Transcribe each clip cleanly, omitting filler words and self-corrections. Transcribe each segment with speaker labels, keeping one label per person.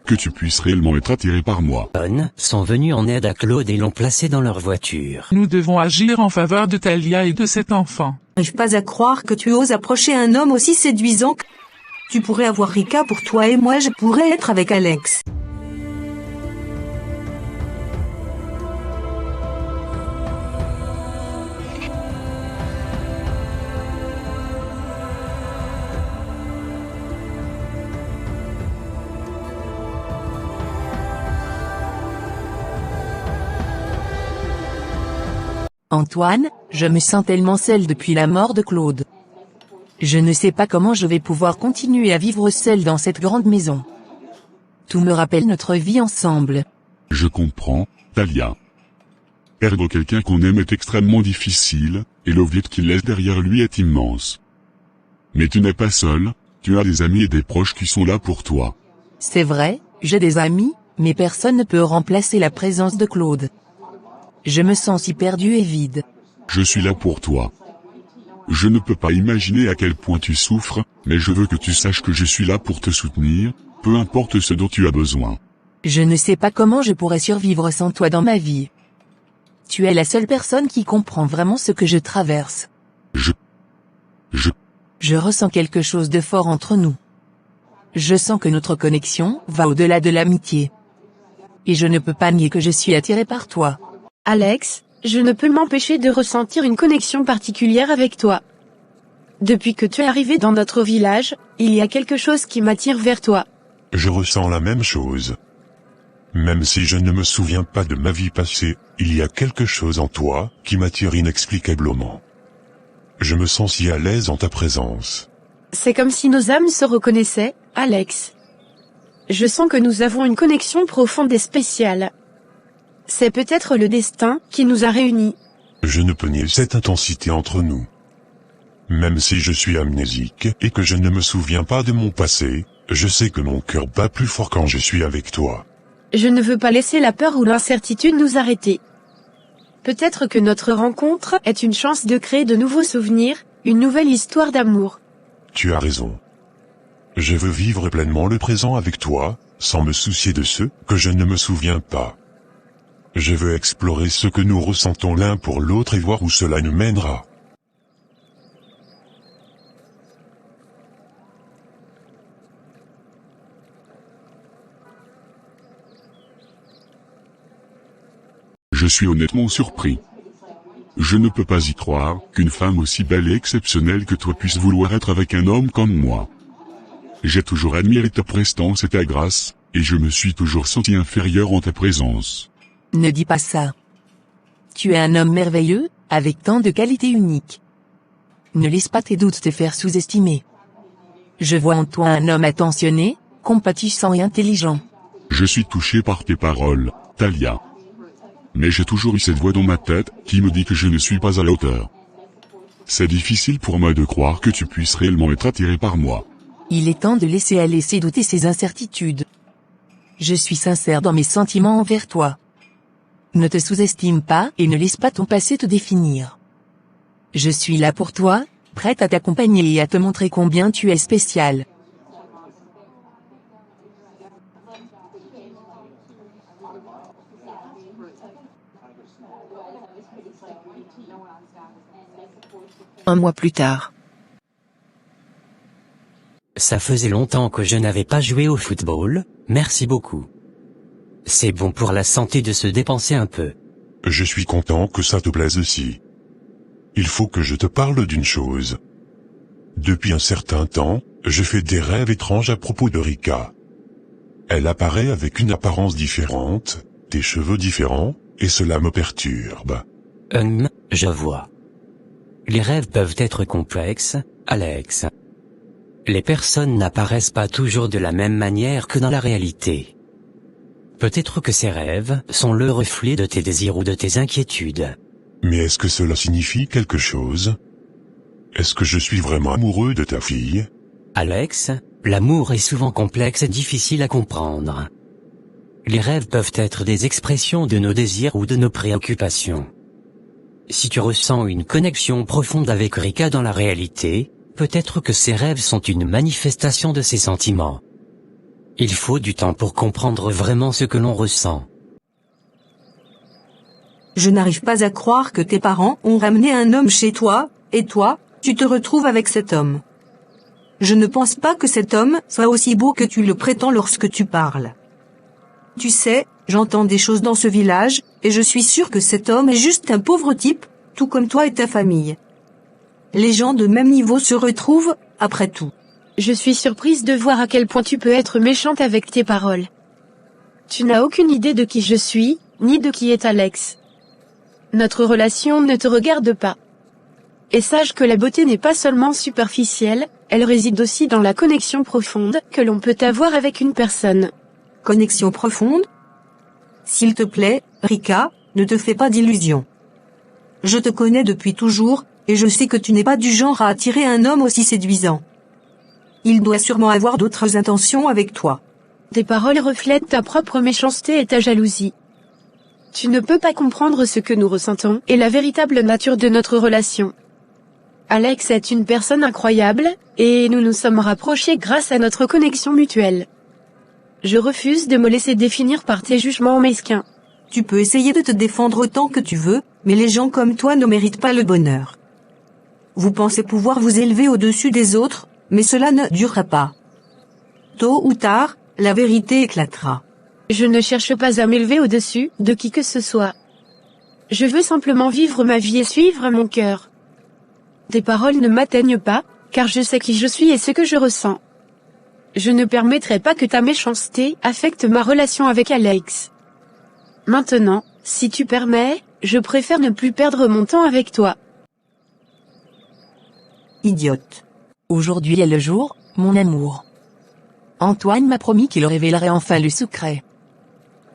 Speaker 1: que tu puisses réellement être attiré par moi.
Speaker 2: Sont venus en aide à Claude et l'ont placé dans leur voiture.
Speaker 3: Nous devons agir en faveur de Talia et de cet enfant.
Speaker 4: N'arrive pas à croire que tu oses approcher un homme aussi séduisant. Tu pourrais avoir Rika pour toi et moi je pourrais être avec Alex.
Speaker 5: Antoine, je me sens tellement seule depuis la mort de Claude. Je ne sais pas comment je vais pouvoir continuer à vivre seule dans cette grande maison. Tout me rappelle notre vie ensemble.
Speaker 1: Je comprends, Talia. Perdre quelqu'un qu'on aime est extrêmement difficile, et le vide qu'il laisse derrière lui est immense. Mais tu n'es pas seul, tu as des amis et des proches qui sont là pour toi.
Speaker 5: C'est vrai, j'ai des amis, mais personne ne peut remplacer la présence de Claude. Je me sens si perdue et vide.
Speaker 1: Je suis là pour toi. Je ne peux pas imaginer à quel point tu souffres, mais je veux que tu saches que je suis là pour te soutenir, peu importe ce dont tu as besoin.
Speaker 5: Je ne sais pas comment je pourrais survivre sans toi dans ma vie. Tu es la seule personne qui comprend vraiment ce que je traverse. Je ressens quelque chose de fort entre nous. Je sens que notre connexion va au-delà de l'amitié. Et je ne peux pas nier que je suis attirée par toi.
Speaker 6: Alex, je ne peux m'empêcher de ressentir une connexion particulière avec toi. Depuis que tu es arrivé dans notre village, il y a quelque chose qui m'attire vers toi.
Speaker 7: Je ressens la même chose. Même si je ne me souviens pas de ma vie passée, il y a quelque chose en toi qui m'attire inexplicablement. Je me sens si à l'aise en ta présence.
Speaker 6: C'est comme si nos âmes se reconnaissaient, Alex. Je sens que nous avons une connexion profonde et spéciale. C'est peut-être le destin qui nous a réunis.
Speaker 7: Je ne peux nier cette intensité entre nous. Même si je suis amnésique et que je ne me souviens pas de mon passé, je sais que mon cœur bat plus fort quand je suis avec toi.
Speaker 6: Je ne veux pas laisser la peur ou l'incertitude nous arrêter. Peut-être que notre rencontre est une chance de créer de nouveaux souvenirs, une nouvelle histoire d'amour.
Speaker 7: Tu as raison. Je veux vivre pleinement le présent avec toi, sans me soucier de ce que je ne me souviens pas. Je veux explorer ce que nous ressentons l'un pour l'autre et voir où cela nous mènera.
Speaker 1: Je suis honnêtement surpris. Je ne peux pas y croire qu'une femme aussi belle et exceptionnelle que toi puisse vouloir être avec un homme comme moi. J'ai toujours admiré ta prestance et ta grâce, et je me suis toujours senti inférieur en ta présence.
Speaker 5: Ne dis pas ça. Tu es un homme merveilleux, avec tant de qualités uniques. Ne laisse pas tes doutes te faire sous-estimer. Je vois en toi un homme attentionné, compatissant et intelligent.
Speaker 1: Je suis touché par tes paroles, Talia. Mais j'ai toujours eu cette voix dans ma tête, qui me dit que je ne suis pas à la hauteur. C'est difficile pour moi de croire que tu puisses réellement être attiré par moi.
Speaker 5: Il est temps de laisser aller ses doutes et ses incertitudes. Je suis sincère dans mes sentiments envers toi. Ne te sous-estime pas et ne laisse pas ton passé te définir. Je suis là pour toi, prête à t'accompagner et à te montrer combien tu es spécial. Un mois plus tard.
Speaker 2: Ça faisait longtemps que je n'avais pas joué au football, merci beaucoup. C'est bon pour la santé de se dépenser un peu.
Speaker 7: Je suis content que ça te plaise aussi. Il faut que je te parle d'une chose. Depuis un certain temps, je fais des rêves étranges à propos de Rika. Elle apparaît avec une apparence différente, des cheveux différents, et cela me perturbe.
Speaker 2: Je vois. Les rêves peuvent être complexes, Alex. Les personnes n'apparaissent pas toujours de la même manière que dans la réalité. Peut-être que ces rêves sont le reflet de tes désirs ou de tes inquiétudes.
Speaker 7: Mais est-ce que cela signifie quelque chose? Est-ce que je suis vraiment amoureux de ta fille?
Speaker 2: Alex, l'amour est souvent complexe et difficile à comprendre. Les rêves peuvent être des expressions de nos désirs ou de nos préoccupations. Si tu ressens une connexion profonde avec Rika dans la réalité, peut-être que ces rêves sont une manifestation de ces sentiments. Il faut du temps pour comprendre vraiment ce que l'on ressent.
Speaker 4: Je n'arrive pas à croire que tes parents ont ramené un homme chez toi, et toi, tu te retrouves avec cet homme. Je ne pense pas que cet homme soit aussi beau que tu le prétends lorsque tu parles. Tu sais, j'entends des choses dans ce village, et je suis sûre que cet homme est juste un pauvre type, tout comme toi et ta famille. Les gens de même niveau se retrouvent, après tout.
Speaker 6: Je suis surprise de voir à quel point tu peux être méchante avec tes paroles. Tu n'as aucune idée de qui je suis, ni de qui est Alex. Notre relation ne te regarde pas. Et sache que la beauté n'est pas seulement superficielle, elle réside aussi dans la connexion profonde que l'on peut avoir avec une personne.
Speaker 4: Connexion profonde? S'il te plaît, Rika, ne te fais pas d'illusions. Je te connais depuis toujours, et je sais que tu n'es pas du genre à attirer un homme aussi séduisant. Il doit sûrement avoir d'autres intentions avec toi.
Speaker 6: Tes paroles reflètent ta propre méchanceté et ta jalousie. Tu ne peux pas comprendre ce que nous ressentons et la véritable nature de notre relation. Alex est une personne incroyable, et nous nous sommes rapprochés grâce à notre connexion mutuelle. Je refuse de me laisser définir par tes jugements mesquins.
Speaker 4: Tu peux essayer de te défendre autant que tu veux, mais les gens comme toi ne méritent pas le bonheur. Vous pensez pouvoir vous élever au-dessus des autres, mais cela ne durera pas. Tôt ou tard, la vérité éclatera.
Speaker 6: Je ne cherche pas à m'élever au-dessus de qui que ce soit. Je veux simplement vivre ma vie et suivre mon cœur. Tes paroles ne m'atteignent pas, car je sais qui je suis et ce que je ressens. Je ne permettrai pas que ta méchanceté affecte ma relation avec Alex. Maintenant, si tu permets, je préfère ne plus perdre mon temps avec toi.
Speaker 4: Idiote.
Speaker 5: Aujourd'hui est le jour, mon amour. Antoine m'a promis qu'il révélerait enfin le secret.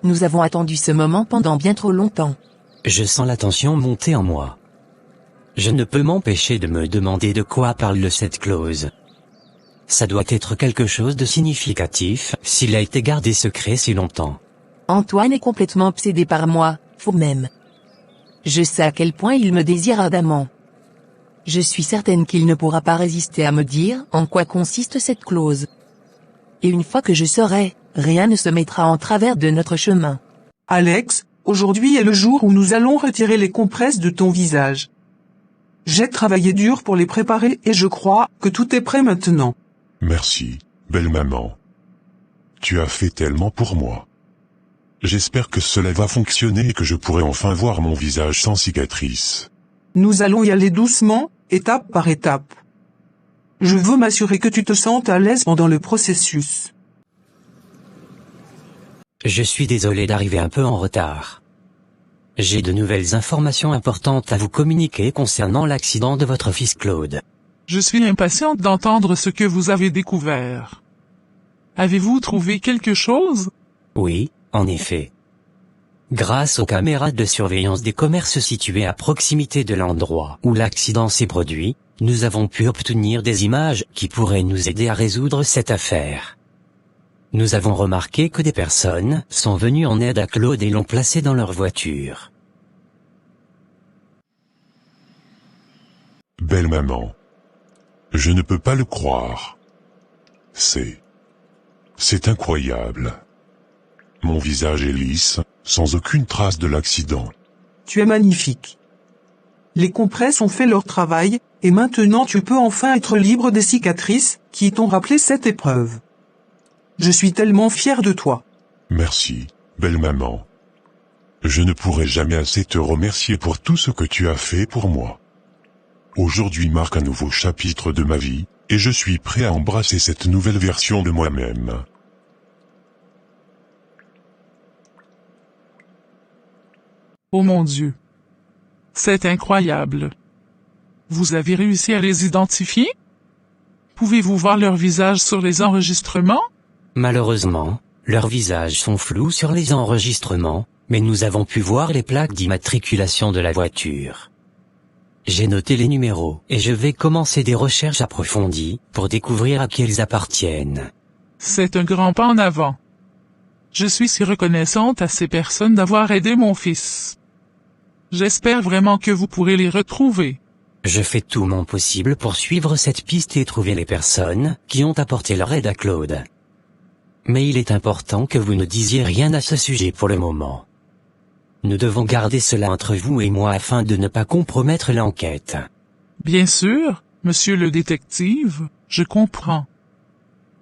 Speaker 5: Nous avons attendu ce moment pendant bien trop longtemps.
Speaker 2: Je sens la tension monter en moi. Je ne peux m'empêcher de me demander de quoi parle cette clause. Ça doit être quelque chose de significatif, s'il a été gardé secret si longtemps.
Speaker 5: Antoine est complètement obsédé par moi, vous-même. Je sais à quel point il me désire ardemment. Je suis certaine qu'il ne pourra pas résister à me dire en quoi consiste cette clause. Et une fois que je saurai, rien ne se mettra en travers de notre chemin.
Speaker 3: Alex, aujourd'hui est le jour où nous allons retirer les compresses de ton visage. J'ai travaillé dur pour les préparer et je crois que tout est prêt maintenant.
Speaker 7: Merci, belle maman. Tu as fait tellement pour moi. J'espère que cela va fonctionner et que je pourrai enfin voir mon visage sans cicatrice.
Speaker 3: Nous allons y aller doucement, étape par étape. Je veux m'assurer que tu te sentes à l'aise pendant le processus.
Speaker 2: Je suis désolé d'arriver un peu en retard. J'ai de nouvelles informations importantes à vous communiquer concernant l'accident de votre fils Claude.
Speaker 3: Je suis impatiente d'entendre ce que vous avez découvert. Avez-vous trouvé quelque chose?
Speaker 2: Oui, en effet. Grâce aux caméras de surveillance des commerces situés à proximité de l'endroit où l'accident s'est produit, nous avons pu obtenir des images qui pourraient nous aider à résoudre cette affaire. Nous avons remarqué que des personnes sont venues en aide à Claude et l'ont placé dans leur voiture.
Speaker 7: Belle maman. Je ne peux pas le croire. C'est incroyable. Mon visage est lisse, sans aucune trace de l'accident.
Speaker 3: Tu es magnifique. Les compresses ont fait leur travail, et maintenant tu peux enfin être libre des cicatrices qui t'ont rappelé cette épreuve. Je suis tellement fier de toi.
Speaker 7: Merci, belle maman. Je ne pourrai jamais assez te remercier pour tout ce que tu as fait pour moi. Aujourd'hui marque un nouveau chapitre de ma vie, et je suis prêt à embrasser cette nouvelle version de moi-même.
Speaker 3: Oh mon Dieu. C'est incroyable. Vous avez réussi à les identifier? Pouvez-vous voir leur visage sur les enregistrements?
Speaker 2: Malheureusement, leurs visages sont flous sur les enregistrements, mais nous avons pu voir les plaques d'immatriculation de la voiture. J'ai noté les numéros et je vais commencer des recherches approfondies pour découvrir à qui ils appartiennent.
Speaker 3: C'est un grand pas en avant. Je suis si reconnaissante à ces personnes d'avoir aidé mon fils. J'espère vraiment que vous pourrez les retrouver.
Speaker 2: Je fais tout mon possible pour suivre cette piste et trouver les personnes qui ont apporté leur aide à Claude. Mais il est important que vous ne disiez rien à ce sujet pour le moment. Nous devons garder cela entre vous et moi afin de ne pas compromettre l'enquête.
Speaker 8: Bien sûr, monsieur le détective, je comprends.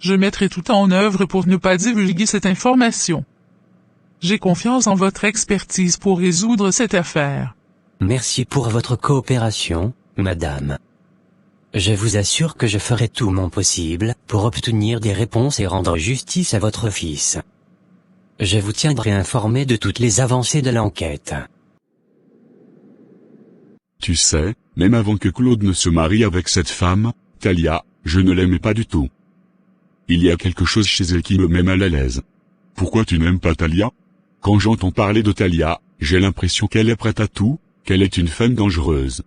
Speaker 8: Je mettrai tout en œuvre pour ne pas divulguer cette information. J'ai confiance en votre expertise pour résoudre cette affaire.
Speaker 2: Merci pour votre coopération, madame. Je vous assure que je ferai tout mon possible pour obtenir des réponses et rendre justice à votre fils. Je vous tiendrai informé de toutes les avancées de l'enquête.
Speaker 1: Tu sais, même avant que Claude ne se marie avec cette femme, Talia, je ne l'aimais pas du tout. Il y a quelque chose chez elle qui me met mal à l'aise. Pourquoi tu n'aimes pas Talia? Quand j'entends parler de Talia, j'ai l'impression qu'elle est prête à tout, qu'elle est une femme dangereuse.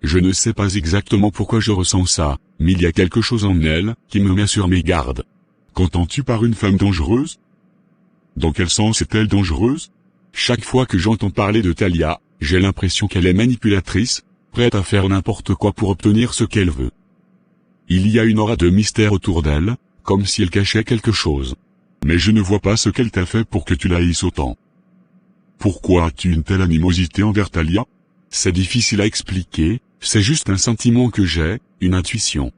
Speaker 1: Je ne sais pas exactement pourquoi je ressens ça, mais il y a quelque chose en elle qui me met sur mes gardes. Qu'entends-tu par une femme dangereuse? Dans quel sens est-elle dangereuse? Chaque fois que j'entends parler de Talia, j'ai l'impression qu'elle est manipulatrice, prête à faire n'importe quoi pour obtenir ce qu'elle veut. Il y a une aura de mystère autour d'elle, comme si elle cachait quelque chose. Mais je ne vois pas ce qu'elle t'a fait pour que tu la haïsses autant. Pourquoi as-tu une telle animosité envers Talia? C'est difficile à expliquer, c'est juste un sentiment que j'ai, une intuition.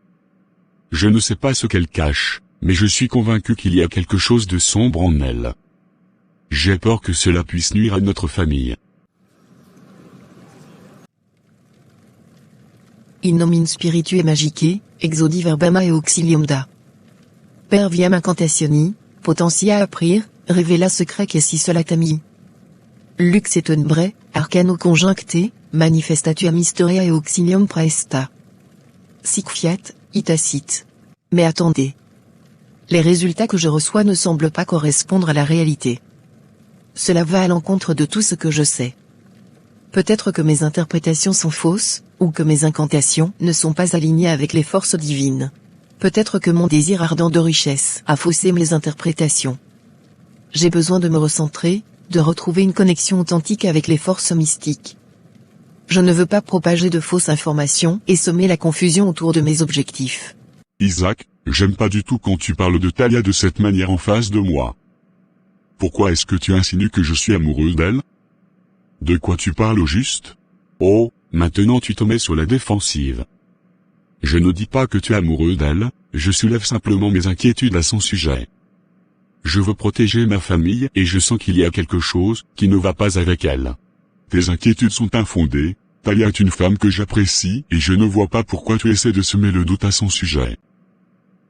Speaker 1: Je ne sais pas ce qu'elle cache, mais je suis convaincu qu'il y a quelque chose de sombre en elle. J'ai peur que cela puisse nuire à notre famille.
Speaker 5: In nomine Spiritu Magicae, exaudi verbama et auxilium da. Per viam incantationi, potentia aprir, revela secret que si solatami. Lux et tenebre, arcano conjuncte, manifestatua mysteria et auxilium praesta. Sic fiat, itacit. Mais attendez. Les résultats que je reçois ne semblent pas correspondre à la réalité. Cela va à l'encontre de tout ce que je sais. Peut-être que mes interprétations sont fausses, ou que mes incantations ne sont pas alignées avec les forces divines. Peut-être que mon désir ardent de richesse a faussé mes interprétations. J'ai besoin de me recentrer, de retrouver une connexion authentique avec les forces mystiques. Je ne veux pas propager de fausses informations et semer la confusion autour de mes objectifs.
Speaker 1: Isaac, j'aime pas du tout quand tu parles de Talia de cette manière en face de moi. Pourquoi est-ce que tu insinues que je suis amoureux d'elle? De quoi tu parles au juste? Oh, maintenant tu te mets sur la défensive. Je ne dis pas que tu es amoureux d'elle, je soulève simplement mes inquiétudes à son sujet. Je veux protéger ma famille et je sens qu'il y a quelque chose qui ne va pas avec elle. Tes inquiétudes sont infondées, Talia est une femme que j'apprécie et je ne vois pas pourquoi tu essaies de semer le doute à son sujet.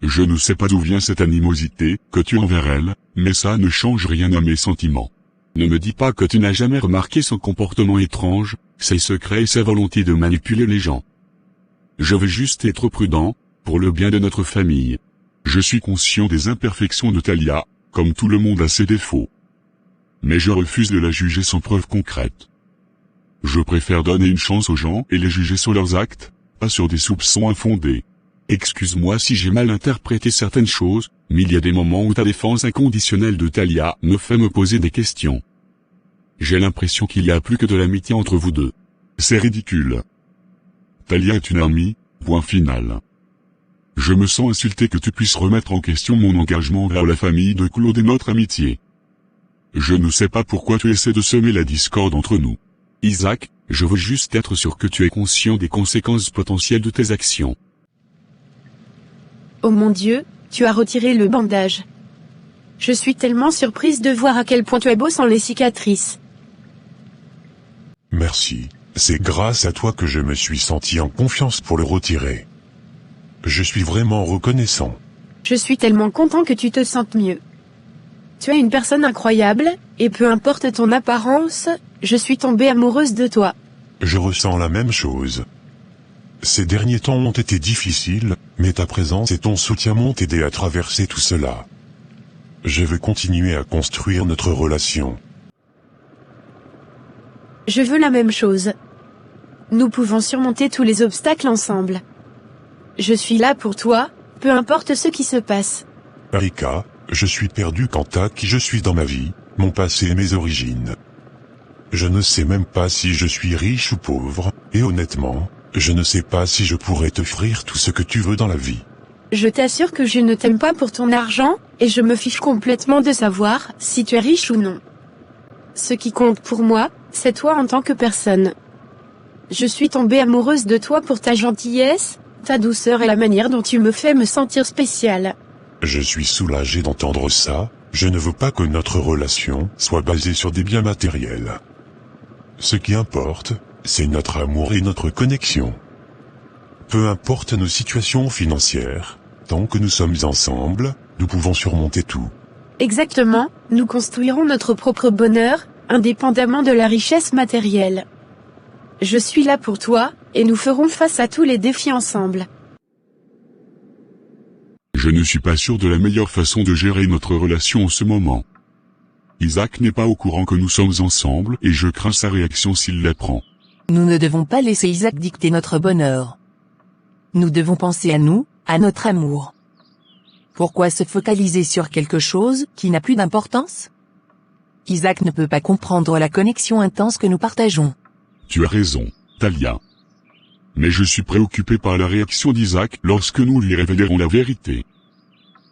Speaker 1: Je ne sais pas d'où vient cette animosité que tu as envers elle, mais ça ne change rien à mes sentiments. Ne me dis pas que tu n'as jamais remarqué son comportement étrange, ses secrets et sa volonté de manipuler les gens. Je veux juste être prudent, pour le bien de notre famille. Je suis conscient des imperfections de Talia, comme tout le monde a ses défauts. Mais je refuse de la juger sans preuve concrète. Je préfère donner une chance aux gens et les juger sur leurs actes, pas sur des soupçons infondés. Excuse-moi si j'ai mal interprété certaines choses, mais il y a des moments où ta défense inconditionnelle de Talia me fait me poser des questions. J'ai l'impression qu'il y a plus que de l'amitié entre vous deux. C'est ridicule. Talia est une amie, point final. Je me sens insulté que tu puisses remettre en question mon engagement envers la famille de Claude et notre amitié. Je ne sais pas pourquoi tu essaies de semer la discorde entre nous. Isaac, je veux juste être sûr que tu es conscient des conséquences potentielles de tes actions.
Speaker 6: Oh mon Dieu, tu as retiré le bandage. Je suis tellement surprise de voir à quel point tu es beau sans les cicatrices.
Speaker 7: Merci, c'est grâce à toi que je me suis senti en confiance pour le retirer. Je suis vraiment reconnaissant.
Speaker 6: Je suis tellement content que tu te sentes mieux. Tu es une personne incroyable, et peu importe ton apparence, je suis tombée amoureuse de toi.
Speaker 7: Je ressens la même chose. Ces derniers temps ont été difficiles, mais ta présence et ton soutien m'ont aidé à traverser tout cela. Je veux continuer à construire notre relation.
Speaker 6: Je veux la même chose. Nous pouvons surmonter tous les obstacles ensemble. Je suis là pour toi, peu importe ce qui se passe.
Speaker 7: Rika, je suis perdu quant à qui je suis dans ma vie, mon passé et mes origines. Je ne sais même pas si je suis riche ou pauvre, et honnêtement, je ne sais pas si je pourrais t'offrir tout ce que tu veux dans la vie.
Speaker 6: Je t'assure que je ne t'aime pas pour ton argent, et je me fiche complètement de savoir si tu es riche ou non. Ce qui compte pour moi, c'est toi en tant que personne. Je suis tombée amoureuse de toi pour ta gentillesse, ta douceur et la manière dont tu me fais me sentir spéciale.
Speaker 7: Je suis soulagé d'entendre ça, je ne veux pas que notre relation soit basée sur des biens matériels. Ce qui importe, c'est notre amour et notre connexion. Peu importe nos situations financières, tant que nous sommes ensemble, nous pouvons surmonter tout.
Speaker 6: Exactement, nous construirons notre propre bonheur, indépendamment de la richesse matérielle. Je suis là pour toi, et nous ferons face à tous les défis ensemble.
Speaker 1: Je ne suis pas sûr de la meilleure façon de gérer notre relation en ce moment. Isaac n'est pas au courant que nous sommes ensemble et je crains sa réaction s'il l'apprend.
Speaker 5: Nous ne devons pas laisser Isaac dicter notre bonheur. Nous devons penser à nous, à notre amour. Pourquoi se focaliser sur quelque chose qui n'a plus d'importance? Isaac ne peut pas comprendre la connexion intense que nous partageons.
Speaker 1: Tu as raison, Talia. Mais je suis préoccupé par la réaction d'Isaac lorsque nous lui révélerons la vérité.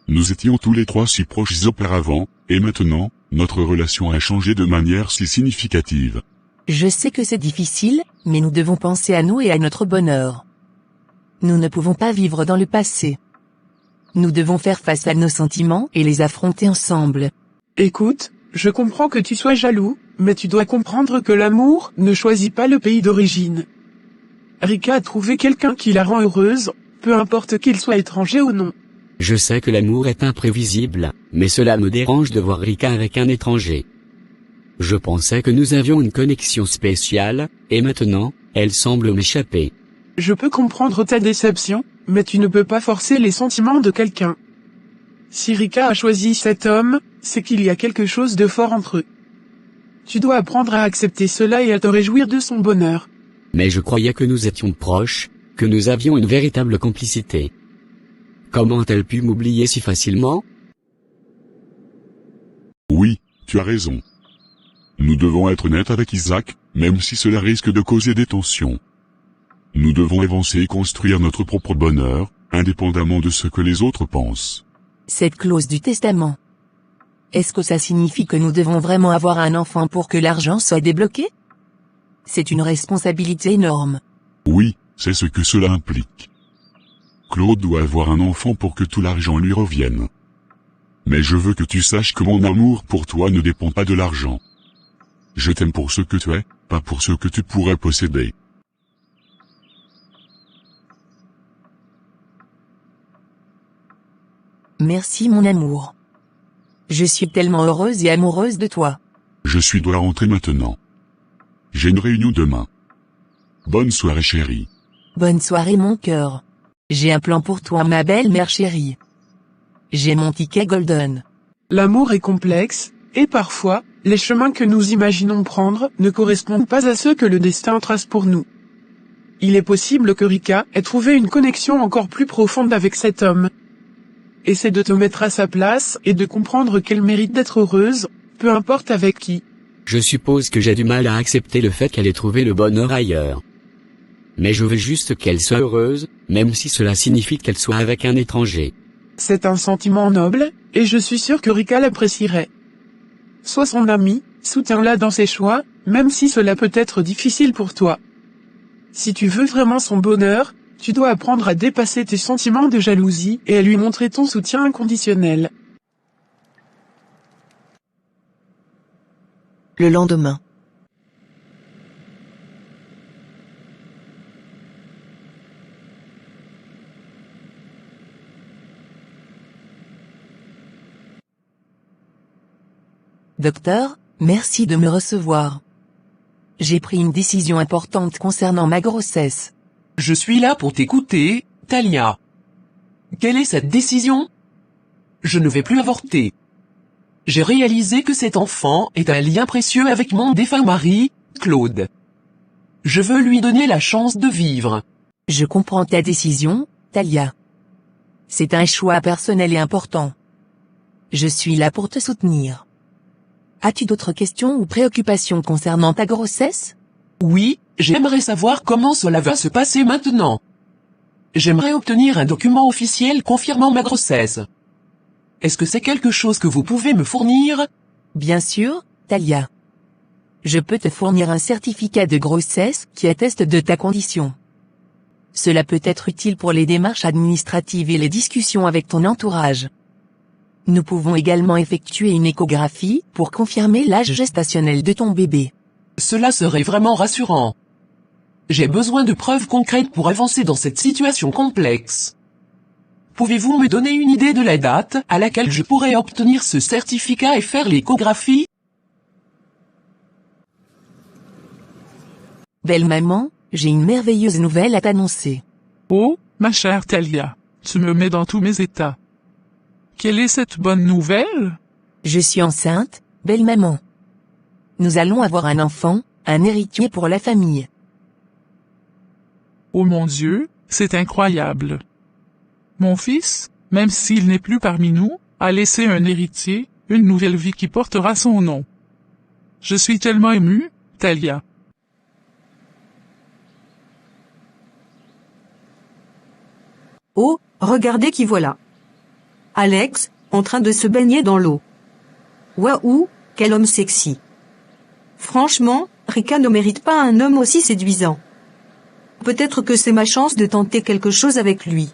Speaker 1: Nous étions tous les trois si proches auparavant, et maintenant, notre relation a changé de manière si significative.
Speaker 5: Je sais que c'est difficile, mais nous devons penser à nous et à notre bonheur. Nous ne pouvons pas vivre dans le passé. Nous devons faire face à nos sentiments et les affronter ensemble.
Speaker 3: Écoute, je comprends que tu sois jaloux, mais tu dois comprendre que l'amour ne choisit pas le pays d'origine. Rika a trouvé quelqu'un qui la rend heureuse, peu importe qu'il soit étranger ou non.
Speaker 2: Je sais que l'amour est imprévisible, mais cela me dérange de voir Rika avec un étranger. Je pensais que nous avions une connexion spéciale, et maintenant, elle semble m'échapper.
Speaker 3: Je peux comprendre ta déception, mais tu ne peux pas forcer les sentiments de quelqu'un. Si Rika a choisi cet homme, c'est qu'il y a quelque chose de fort entre eux. Tu dois apprendre à accepter cela et à te réjouir de son bonheur.
Speaker 2: Mais je croyais que nous étions proches, que nous avions une véritable complicité. Comment a-t-elle pu m'oublier si facilement?
Speaker 1: Oui, tu as raison. Nous devons être honnêtes avec Isaac, même si cela risque de causer des tensions. Nous devons avancer et construire notre propre bonheur, indépendamment de ce que les autres pensent.
Speaker 5: Cette clause du testament. Est-ce que ça signifie que nous devons vraiment avoir un enfant pour que l'argent soit débloqué? C'est une responsabilité énorme.
Speaker 1: Oui, c'est ce que cela implique. Claude doit avoir un enfant pour que tout l'argent lui revienne. Mais je veux que tu saches que mon amour pour toi ne dépend pas de l'argent. Je t'aime pour ce que tu es, pas pour ce que tu pourrais posséder.
Speaker 5: Merci mon amour. Je suis tellement heureuse et amoureuse de toi.
Speaker 1: Je dois rentrer maintenant. J'ai une réunion demain. Bonne soirée chérie.
Speaker 5: Bonne soirée mon cœur. J'ai un plan pour toi ma belle mère chérie. J'ai mon ticket golden.
Speaker 3: L'amour est complexe, et parfois, les chemins que nous imaginons prendre ne correspondent pas à ceux que le destin trace pour nous. Il est possible que Rika ait trouvé une connexion encore plus profonde avec cet homme. Essaie de te mettre à sa place et de comprendre qu'elle mérite d'être heureuse, peu importe avec qui.
Speaker 2: Je suppose que j'ai du mal à accepter le fait qu'elle ait trouvé le bonheur ailleurs. Mais je veux juste qu'elle soit heureuse, même si cela signifie qu'elle soit avec un étranger.
Speaker 3: C'est un sentiment noble, et je suis sûr que Rika l'apprécierait. Sois son ami, soutiens-la dans ses choix, même si cela peut être difficile pour toi. Si tu veux vraiment son bonheur, tu dois apprendre à dépasser tes sentiments de jalousie et à lui montrer ton soutien inconditionnel.
Speaker 5: Le lendemain. Docteur, merci de me recevoir. J'ai pris une décision importante concernant ma grossesse.
Speaker 9: Je suis là pour t'écouter, Talia. Quelle est cette décision? Je ne vais plus avorter. J'ai réalisé que cet enfant est un lien précieux avec mon défunt mari, Claude. Je veux lui donner la chance de vivre.
Speaker 5: Je comprends ta décision, Talia. C'est un choix personnel et important. Je suis là pour te soutenir. As-tu d'autres questions ou préoccupations concernant ta grossesse?
Speaker 9: Oui, j'aimerais savoir comment cela va se passer maintenant. J'aimerais obtenir un document officiel confirmant ma grossesse. est-ce que c'est quelque chose que vous pouvez me fournir?
Speaker 5: Bien sûr, Talia. Je peux te fournir un certificat de grossesse qui atteste de ta condition. Cela peut être utile pour les démarches administratives et les discussions avec ton entourage. Nous pouvons également effectuer une échographie pour confirmer l'âge gestationnel de ton bébé.
Speaker 9: Cela serait vraiment rassurant. J'ai besoin de preuves concrètes pour avancer dans cette situation complexe. Pouvez-vous me donner une idée de la date à laquelle je pourrais obtenir ce certificat et faire l'échographie?
Speaker 5: Belle maman, j'ai une merveilleuse nouvelle à t'annoncer.
Speaker 8: Oh, ma chère Talia, tu me mets dans tous mes états. Quelle est cette bonne nouvelle?
Speaker 5: Je suis enceinte, belle maman. Nous allons avoir un enfant, un héritier pour la famille.
Speaker 8: Oh mon Dieu, c'est incroyable. Mon fils, même s'il n'est plus parmi nous, a laissé un héritier, une nouvelle vie qui portera son nom. Je suis tellement émue, Talia.
Speaker 4: Oh, regardez qui voilà. Alex, en train de se baigner dans l'eau. Waouh, quel homme sexy. Franchement, Rika ne mérite pas un homme aussi séduisant. Peut-être que c'est ma chance de tenter quelque chose avec lui.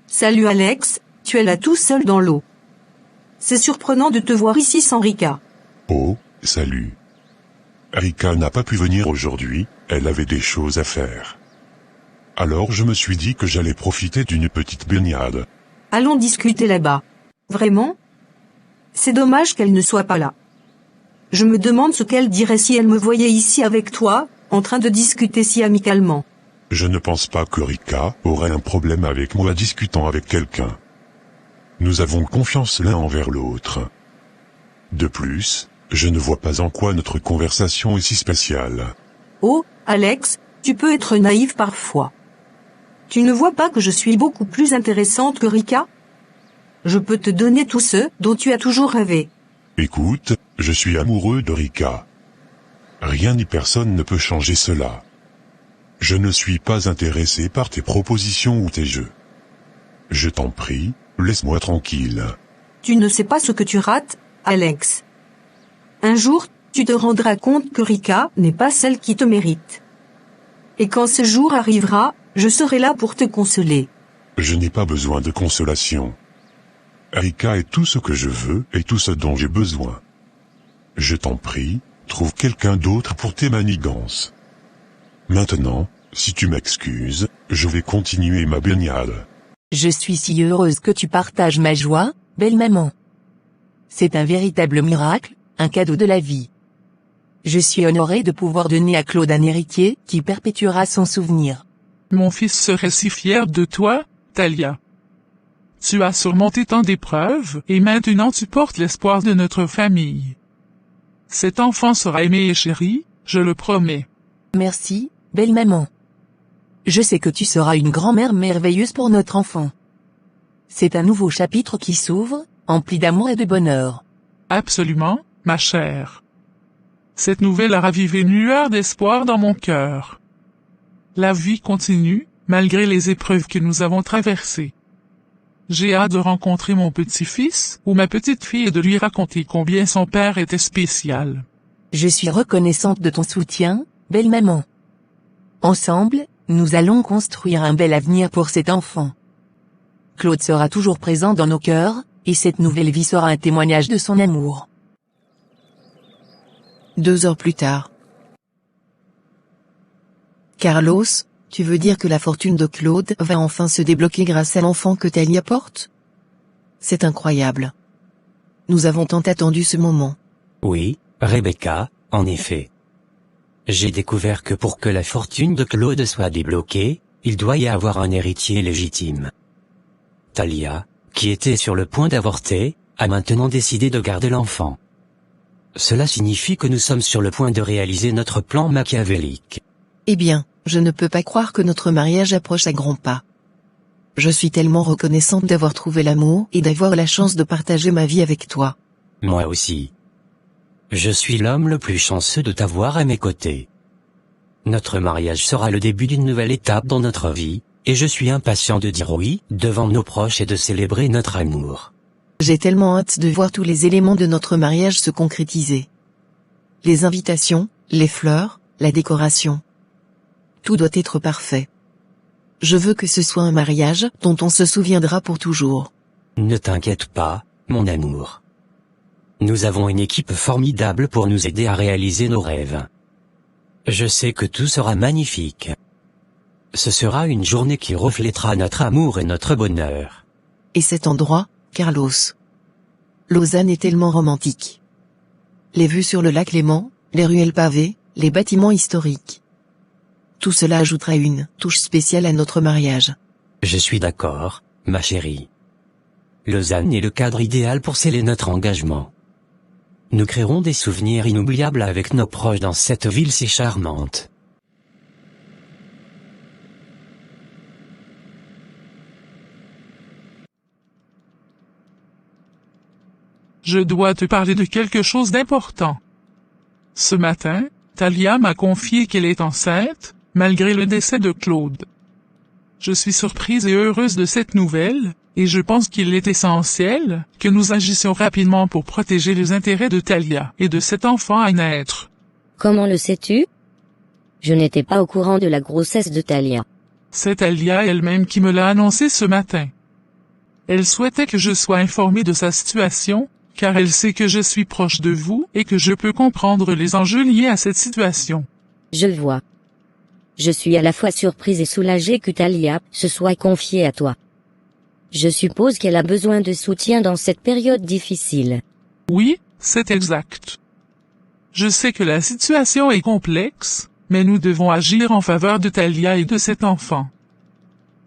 Speaker 4: Salut Alex, tu es là tout seul dans l'eau. C'est surprenant de te voir ici sans Rika.
Speaker 7: Oh, salut. Rika n'a pas pu venir aujourd'hui, elle avait des choses à faire. Alors je me suis dit que j'allais profiter d'une petite baignade.
Speaker 4: Allons discuter là-bas. Vraiment? C'est dommage qu'elle ne soit pas là. Je me demande ce qu'elle dirait si elle me voyait ici avec toi, en train de discuter si amicalement.
Speaker 7: Je ne pense pas que Rika aurait un problème avec moi discutant avec quelqu'un. Nous avons confiance l'un envers l'autre. De plus, je ne vois pas en quoi notre conversation est si spéciale.
Speaker 4: Oh, Alex, tu peux être naïf parfois. Tu ne vois pas que je suis beaucoup plus intéressante que Rika? Je peux te donner tout ce dont tu as toujours rêvé.
Speaker 7: Écoute, je suis amoureux de Rika. Rien ni personne ne peut changer cela. Je ne suis pas intéressé par tes propositions ou tes jeux. Je t'en prie, laisse-moi tranquille.
Speaker 4: Tu ne sais pas ce que tu rates, Alex. Un jour, tu te rendras compte que Rika n'est pas celle qui te mérite. Et quand ce jour arrivera, je serai là pour te consoler.
Speaker 7: Je n'ai pas besoin de consolation. Rika est tout ce que je veux et tout ce dont j'ai besoin. Je t'en prie, trouve quelqu'un d'autre pour tes manigances. Maintenant, si tu m'excuses, je vais continuer ma baignade.
Speaker 5: Je suis si heureuse que tu partages ma joie, belle maman. C'est un véritable miracle, un cadeau de la vie. Je suis honorée de pouvoir donner à Claude un héritier qui perpétuera son souvenir.
Speaker 8: Mon fils serait si fier de toi, Talia. Tu as surmonté tant d'épreuves et maintenant tu portes l'espoir de notre famille. Cet enfant sera aimé et chéri, je le promets.
Speaker 5: Merci, belle maman. Je sais que tu seras une grand-mère merveilleuse pour notre enfant. C'est un nouveau chapitre qui s'ouvre, empli d'amour et de bonheur.
Speaker 8: Absolument, ma chère. Cette nouvelle a ravivé une lueur d'espoir dans mon cœur. La vie continue, malgré les épreuves que nous avons traversées. J'ai hâte de rencontrer mon petit-fils ou ma petite-fille et de lui raconter combien son père était spécial.
Speaker 5: Je suis reconnaissante de ton soutien, belle maman. Ensemble, nous allons construire un bel avenir pour cet enfant. Claude sera toujours présent dans nos cœurs, et cette nouvelle vie sera un témoignage de son amour.
Speaker 6: 2 heures plus tard. Carlos, tu veux dire que la fortune de Claude va enfin se débloquer grâce à l'enfant que Talia porte? C'est incroyable. Nous avons tant attendu ce moment.
Speaker 2: Oui, Rebecca, en effet. J'ai découvert que pour que la fortune de Claude soit débloquée, il doit y avoir un héritier légitime. Talia, qui était sur le point d'avorter, a maintenant décidé de garder l'enfant. Cela signifie que nous sommes sur le point de réaliser notre plan machiavélique.
Speaker 6: Eh bien, je ne peux pas croire que notre mariage approche à grands pas. Je suis tellement reconnaissante d'avoir trouvé l'amour et d'avoir la chance de partager ma vie avec toi.
Speaker 2: Moi aussi. Je suis l'homme le plus chanceux de t'avoir à mes côtés. Notre mariage sera le début d'une nouvelle étape dans notre vie, et je suis impatient de dire oui devant nos proches et de célébrer notre amour.
Speaker 5: J'ai tellement hâte de voir tous les éléments de notre mariage se concrétiser. Les invitations, les fleurs, la décoration. Tout doit être parfait. Je veux que ce soit un mariage dont on se souviendra pour toujours.
Speaker 2: Ne t'inquiète pas, mon amour. Nous avons une équipe formidable pour nous aider à réaliser nos rêves. Je sais que tout sera magnifique. Ce sera une journée qui reflètera notre amour et notre bonheur.
Speaker 5: Et cet endroit, Carlos. Lausanne est tellement romantique. Les vues sur le lac Léman, les ruelles pavées, les bâtiments historiques. Tout cela ajoutera une touche spéciale à notre mariage.
Speaker 2: Je suis d'accord, ma chérie. Lausanne est le cadre idéal pour sceller notre engagement. Nous créerons des souvenirs inoubliables avec nos proches dans cette ville si charmante.
Speaker 8: Je dois te parler de quelque chose d'important. Ce matin, Talia m'a confié qu'elle est enceinte, malgré le décès de Claude. Je suis surprise et heureuse de cette nouvelle, et je pense qu'il est essentiel que nous agissions rapidement pour protéger les intérêts de Talia et de cet enfant à naître.
Speaker 10: Comment le sais-tu? Je n'étais pas au courant de la grossesse de Talia.
Speaker 8: C'est Talia elle-même qui me l'a annoncé ce matin. Elle souhaitait que je sois informé de sa situation, car elle sait que je suis proche de vous et que je peux comprendre les enjeux liés à cette situation.
Speaker 10: Je vois. Je suis à la fois surprise et soulagée que Talia se soit confiée à toi. Je suppose qu'elle a besoin de soutien dans cette période difficile.
Speaker 8: Oui, c'est exact. Je sais que la situation est complexe, mais nous devons agir en faveur de Talia et de cet enfant.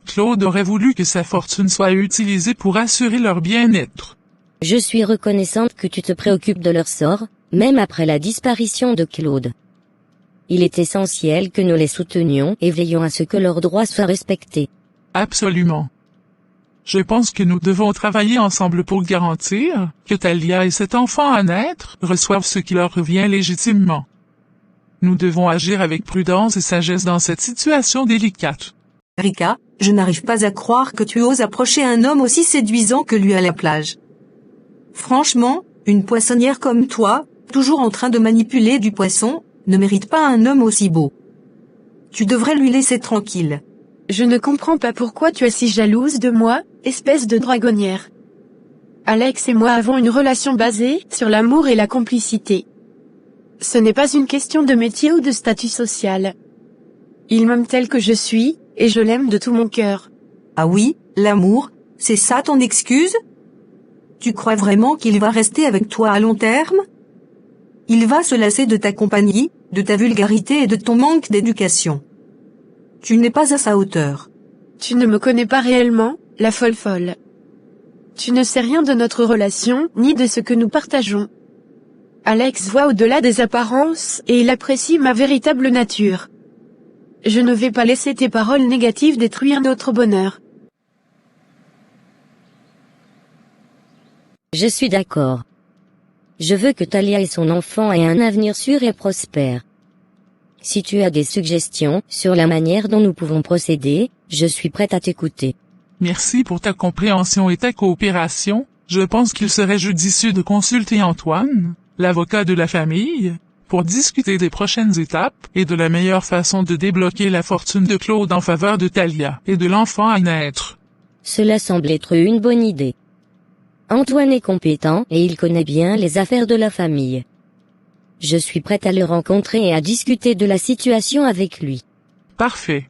Speaker 8: Claude aurait voulu que sa fortune soit utilisée pour assurer leur bien-être.
Speaker 10: Je suis reconnaissante que tu te préoccupes de leur sort, même après la disparition de Claude. Il est essentiel que nous les soutenions et veillions à ce que leurs droits soient respectés.
Speaker 8: Absolument. Je pense que nous devons travailler ensemble pour garantir que Talia et cet enfant à naître reçoivent ce qui leur revient légitimement. Nous devons agir avec prudence et sagesse dans cette situation délicate.
Speaker 4: Rika, je n'arrive pas à croire que tu oses approcher un homme aussi séduisant que lui à la plage. Franchement, une poissonnière comme toi, toujours en train de manipuler du poisson, ne mérite pas un homme aussi beau. Tu devrais lui laisser tranquille.
Speaker 6: Je ne comprends pas pourquoi tu es si jalouse de moi, espèce de dragonnière. Alex et moi avons une relation basée sur l'amour et la complicité. Ce n'est pas une question de métier ou de statut social. Il m'aime tel que je suis, et je l'aime de tout mon cœur.
Speaker 4: Ah oui, l'amour, c'est ça ton excuse? Tu crois vraiment qu'il va rester avec toi à long terme? Il va se lasser de ta compagnie, de ta vulgarité et de ton manque d'éducation. Tu n'es pas à sa hauteur.
Speaker 6: Tu ne me connais pas réellement, la folle. Tu ne sais rien de notre relation, ni de ce que nous partageons. Alex voit au-delà des apparences, et il apprécie ma véritable nature. Je ne vais pas laisser tes paroles négatives détruire notre bonheur.
Speaker 10: Je suis d'accord. Je veux que Talia et son enfant aient un avenir sûr et prospère. Si tu as des suggestions sur la manière dont nous pouvons procéder, je suis prête à t'écouter.
Speaker 8: Merci pour ta compréhension et ta coopération. Je pense qu'il serait judicieux de consulter Antoine, l'avocat de la famille, pour discuter des prochaines étapes et de la meilleure façon de débloquer la fortune de Claude en faveur de Talia et de l'enfant à naître.
Speaker 10: Cela semble être une bonne idée. Antoine est compétent et il connaît bien les affaires de la famille. Je suis prête à le rencontrer et à discuter de la situation avec lui.
Speaker 8: Parfait.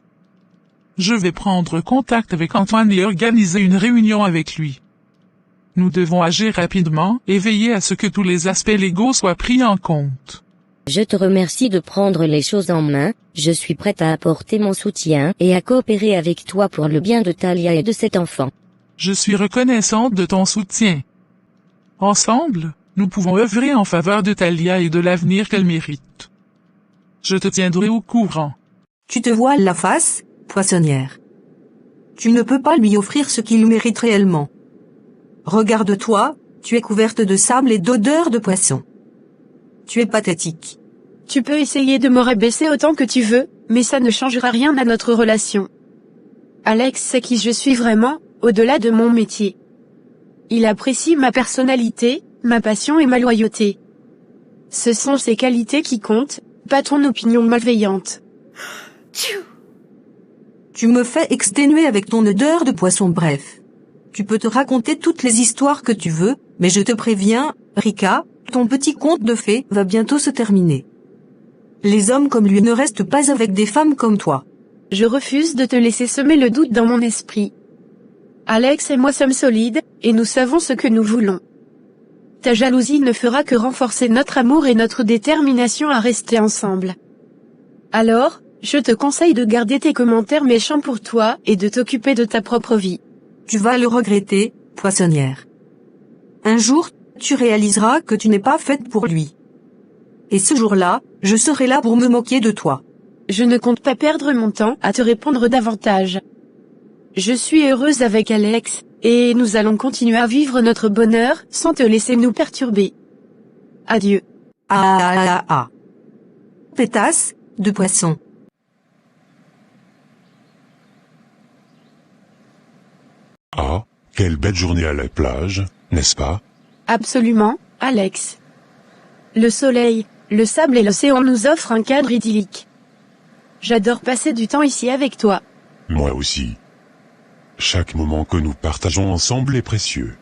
Speaker 8: Je vais prendre contact avec Antoine et organiser une réunion avec lui. Nous devons agir rapidement et veiller à ce que tous les aspects légaux soient pris en compte.
Speaker 10: Je te remercie de prendre les choses en main, je suis prête à apporter mon soutien et à coopérer avec toi pour le bien de Talia et de cet enfant.
Speaker 8: Je suis reconnaissante de ton soutien. Ensemble, nous pouvons œuvrer en faveur de Talia et de l'avenir qu'elle mérite. Je te tiendrai au courant.
Speaker 4: Tu te voiles la face, poissonnière. Tu ne peux pas lui offrir ce qu'il mérite réellement. Regarde-toi, tu es couverte de sable et d'odeur de poisson. Tu es pathétique.
Speaker 6: Tu peux essayer de me rabaisser autant que tu veux, mais ça ne changera rien à notre relation. Alex sait qui je suis vraiment, au-delà de mon métier. Il apprécie ma personnalité, ma passion et ma loyauté. Ce sont ces qualités qui comptent, pas ton opinion malveillante.
Speaker 4: Tu me fais exténuer avec ton odeur de poisson. Bref. Tu peux te raconter toutes les histoires que tu veux, mais je te préviens, Rika, ton petit conte de fées va bientôt se terminer. Les hommes comme lui ne restent pas avec des femmes comme toi.
Speaker 6: Je refuse de te laisser semer le doute dans mon esprit. Alex et moi sommes solides, et nous savons ce que nous voulons. Ta jalousie ne fera que renforcer notre amour et notre détermination à rester ensemble. Alors, je te conseille de garder tes commentaires méchants pour toi et de t'occuper de ta propre vie.
Speaker 4: Tu vas le regretter, poissonnière. Un jour, tu réaliseras que tu n'es pas faite pour lui. Et ce jour-là, je serai là pour me moquer de toi.
Speaker 6: Je ne compte pas perdre mon temps à te répondre davantage. Je suis heureuse avec Alex, et nous allons continuer à vivre notre bonheur sans te laisser nous perturber. Adieu.
Speaker 4: Pétasse de poisson.
Speaker 7: Ah, quelle belle journée à la plage, n'est-ce pas?
Speaker 6: Absolument, Alex. Le soleil, le sable et l'océan nous offrent un cadre idyllique. J'adore passer du temps ici avec toi.
Speaker 7: Moi aussi. Chaque moment que nous partageons ensemble est précieux.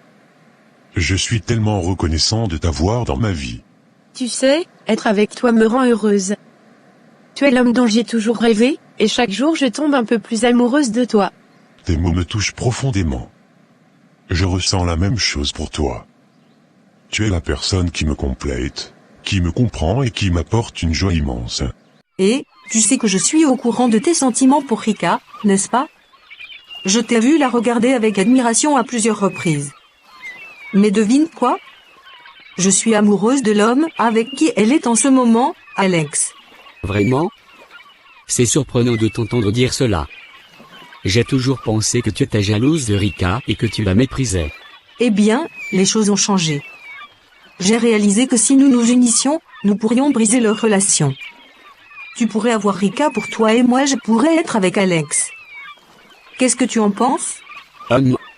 Speaker 7: Je suis tellement reconnaissant de t'avoir dans ma vie.
Speaker 6: Tu sais, être avec toi me rend heureuse. Tu es l'homme dont j'ai toujours rêvé, et chaque jour je tombe un peu plus amoureuse de toi.
Speaker 7: Tes mots me touchent profondément. Je ressens la même chose pour toi. Tu es la personne qui me complète, qui me comprend et qui m'apporte une joie immense.
Speaker 4: Et, tu sais que je suis au courant de tes sentiments pour Rika, n'est-ce pas? Je t'ai vu la regarder avec admiration à plusieurs reprises. Mais devine quoi? Je suis amoureuse de l'homme avec qui elle est en ce moment, Alex.
Speaker 2: Vraiment? C'est surprenant de t'entendre dire cela. J'ai toujours pensé que tu étais jalouse de Rika et que tu la méprisais.
Speaker 4: Eh bien, les choses ont changé. J'ai réalisé que si nous nous unissions, nous pourrions briser leur relation. Tu pourrais avoir Rika pour toi et moi je pourrais être avec Alex. Qu'est-ce que tu en penses?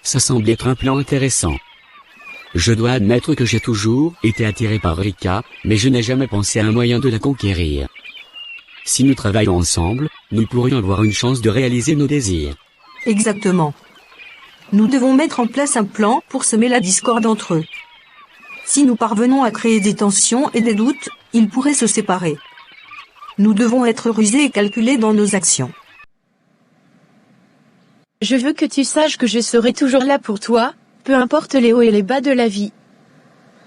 Speaker 2: Ça semble être un plan intéressant. Je dois admettre que j'ai toujours été attiré par Rika, mais je n'ai jamais pensé à un moyen de la conquérir. Si nous travaillons ensemble, nous pourrions avoir une chance de réaliser nos désirs.
Speaker 4: Exactement. Nous devons mettre en place un plan pour semer la discorde entre eux. Si nous parvenons à créer des tensions et des doutes, ils pourraient se séparer. Nous devons être rusés et calculés dans nos actions.
Speaker 6: Je veux que tu saches que je serai toujours là pour toi, peu importe les hauts et les bas de la vie.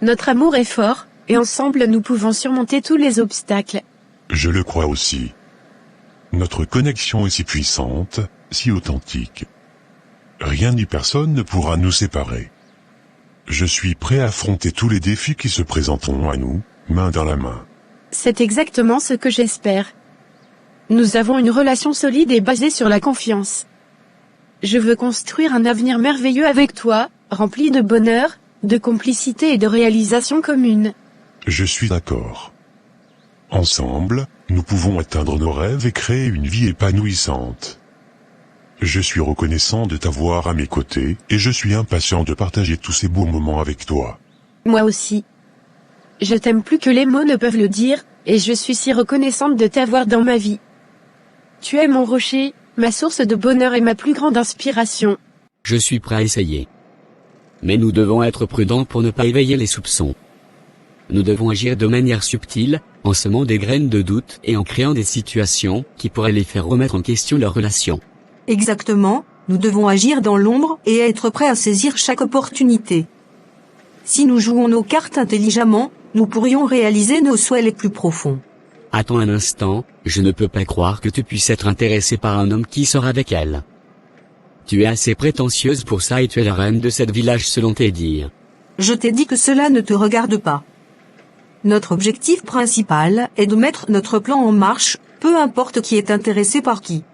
Speaker 6: Notre amour est fort, et ensemble nous pouvons surmonter tous les obstacles.
Speaker 7: Je le crois aussi. Notre connexion est si puissante, si authentique. Rien ni personne ne pourra nous séparer. Je suis prêt à affronter tous les défis qui se présenteront à nous, main dans la main.
Speaker 6: C'est exactement ce que j'espère. Nous avons une relation solide et basée sur la confiance. Je veux construire un avenir merveilleux avec toi, rempli de bonheur, de complicité et de réalisations communes.
Speaker 7: Je suis d'accord. Ensemble, nous pouvons atteindre nos rêves et créer une vie épanouissante. Je suis reconnaissant de t'avoir à mes côtés, et je suis impatient de partager tous ces beaux moments avec toi.
Speaker 6: Moi aussi. Je t'aime plus que les mots ne peuvent le dire, et je suis si reconnaissante de t'avoir dans ma vie. Tu es mon rocher, ma source de bonheur et ma plus grande inspiration.
Speaker 2: Je suis prêt à essayer. Mais nous devons être prudents pour ne pas éveiller les soupçons. Nous devons agir de manière subtile, en semant des graines de doute et en créant des situations qui pourraient les faire remettre en question leur relation.
Speaker 4: Exactement, nous devons agir dans l'ombre et être prêts à saisir chaque opportunité. Si nous jouons nos cartes intelligemment, nous pourrions réaliser nos souhaits les plus profonds.
Speaker 2: Attends un instant, je ne peux pas croire que tu puisses être intéressé par un homme qui sort avec elle. Tu es assez prétentieuse pour ça et tu es la reine de cette village selon tes dires.
Speaker 4: Je t'ai dit que cela ne te regarde pas. Notre objectif principal est de mettre notre plan en marche, peu importe qui est intéressé par qui.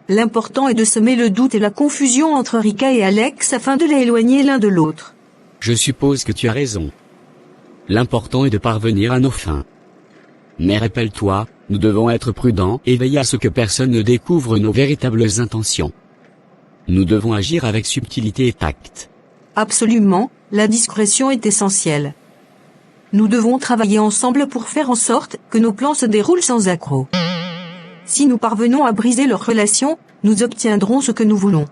Speaker 4: L'important est de semer le doute et la confusion entre Rika et Alex afin de les éloigner l'un de l'autre.
Speaker 2: Je suppose que tu as raison. L'important est de parvenir à nos fins. Mais rappelle-toi, nous devons être prudents et veiller à ce que personne ne découvre nos véritables intentions. Nous devons agir avec subtilité et tact.
Speaker 4: Absolument, la discrétion est essentielle. Nous devons travailler ensemble pour faire en sorte que nos plans se déroulent sans accroc. Si nous parvenons à briser leur relation, nous obtiendrons ce que nous voulons.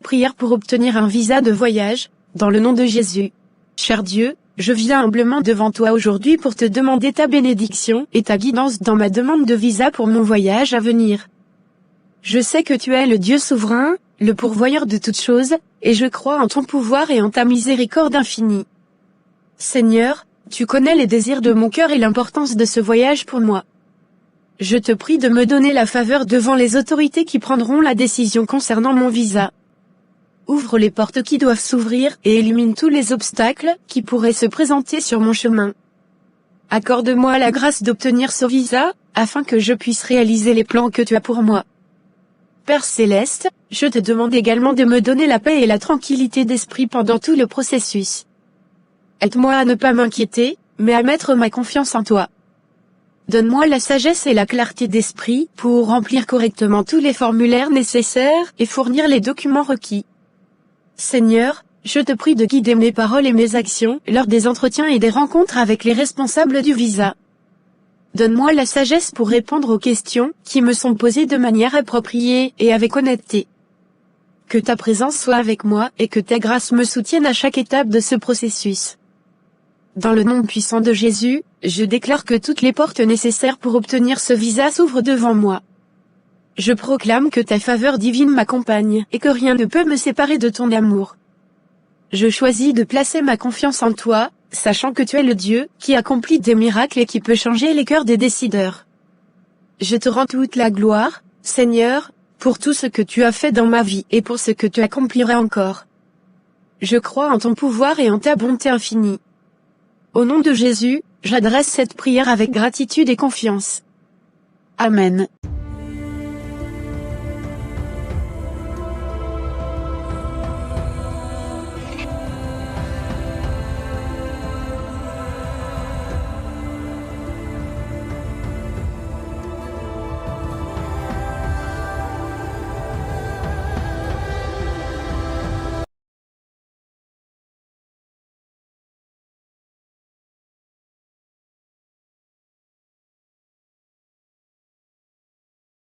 Speaker 6: Prière pour obtenir un visa de voyage, dans le nom de Jésus. Cher Dieu, je viens humblement devant toi aujourd'hui pour te demander ta bénédiction et ta guidance dans ma demande de visa pour mon voyage à venir. Je sais que tu es le Dieu souverain, le pourvoyeur de toutes choses, et je crois en ton pouvoir et en ta miséricorde infinie. Seigneur, tu connais les désirs de mon cœur et l'importance de ce voyage pour moi. Je te prie de me donner la faveur devant les autorités qui prendront la décision concernant mon visa. Ouvre les portes qui doivent s'ouvrir et élimine tous les obstacles qui pourraient se présenter sur mon chemin. Accorde-moi la grâce d'obtenir ce visa, afin que je puisse réaliser les plans que tu as pour moi. Père Céleste, je te demande également de me donner la paix et la tranquillité d'esprit pendant tout le processus. Aide-moi à ne pas m'inquiéter, mais à mettre ma confiance en toi. Donne-moi la sagesse et la clarté d'esprit pour remplir correctement tous les formulaires nécessaires et fournir les documents requis. Seigneur, je te prie de guider mes paroles et mes actions lors des entretiens et des rencontres avec les responsables du visa. Donne-moi la sagesse pour répondre aux questions qui me sont posées de manière appropriée et avec honnêteté. Que ta présence soit avec moi et que ta grâce me soutienne à chaque étape de ce processus. Dans le nom puissant de Jésus, je déclare que toutes les portes nécessaires pour obtenir ce visa s'ouvrent devant moi. Je proclame que ta faveur divine m'accompagne et que rien ne peut me séparer de ton amour. Je choisis de placer ma confiance en toi, sachant que tu es le Dieu qui accomplit des miracles et qui peut changer les cœurs des décideurs. Je te rends toute la gloire, Seigneur, pour tout ce que tu as fait dans ma vie et pour ce que tu accompliras encore. Je crois en ton pouvoir et en ta bonté infinie. Au nom de Jésus, j'adresse cette prière avec gratitude et confiance. Amen.